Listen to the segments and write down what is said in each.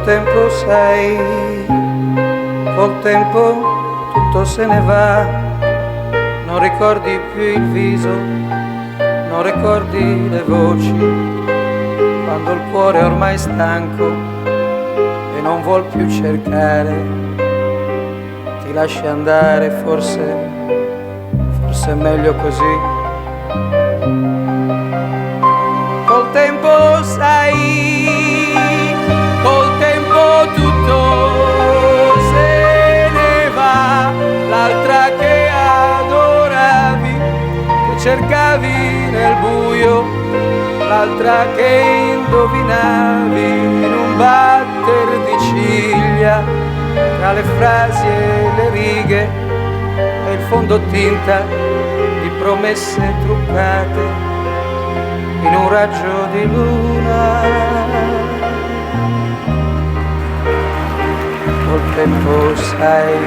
Col tempo sai, col tempo tutto se ne va, non ricordi più il viso, non ricordi le voci, quando il cuore è ormai stanco e non vuol più cercare, ti lasci andare, forse è meglio così. Col tempo sai, col tempo tutto se ne va, l'altra che adoravi, che cercavi nel buio, l'altra che indovinavi in un batter di ciglia, tra le frasi e le righe e il fondotinta di promesse truccate in un raggio di luna. Col tempo sai,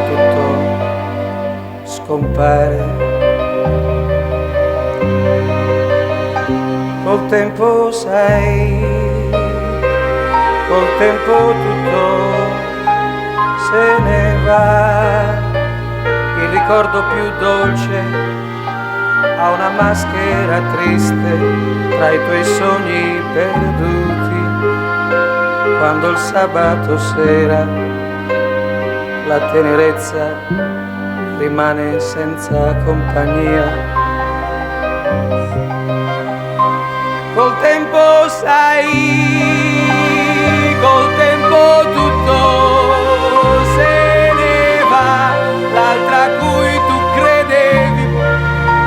tutto scompare. Col tempo sai, col tempo tutto se ne va. Il ricordo più dolce ha una maschera triste tra i tuoi sogni perduti, quando il sabato sera la tenerezza rimane senza compagnia. Col tempo sai, col tempo tutto se ne va, l'altra a cui tu credevi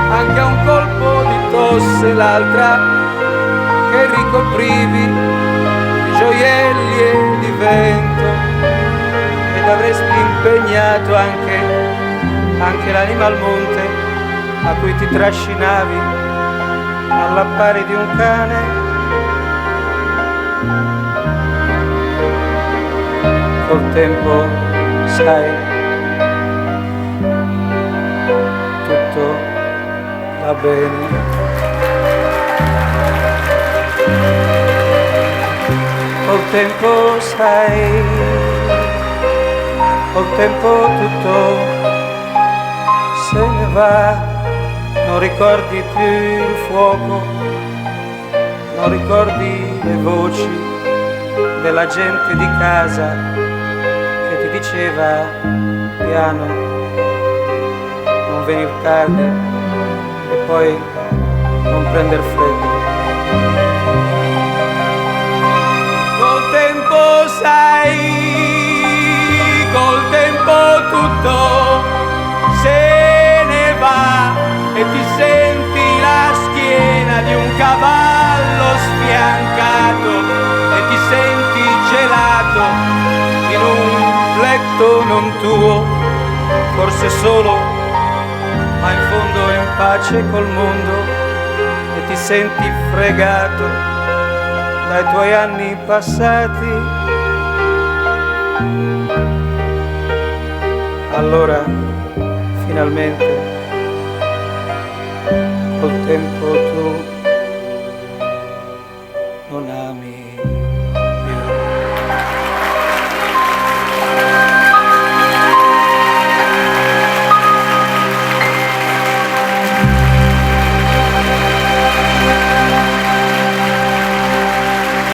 anche a un colpo di tosse, l'altra che ricoprivi di gioielli e di vento, ed avresti impegnato anche l'anima al monte a cui ti trascinavi alla pari di un cane. Col tempo sai, tutto va bene. Col tempo sai, col tempo tutto se ne va, non ricordi più il fuoco, non ricordi le voci della gente di casa che ti diceva piano, non venir tardi e poi non prender freddo. Col tempo sai, col tempo tutto se ne va e ti senti la schiena di un cavallo sfiancato e ti senti gelato in un letto non tuo, forse solo, ma in fondo in pace col mondo, e ti senti fregato dai tuoi anni passati. Allora, finalmente, col tempo tu non ami.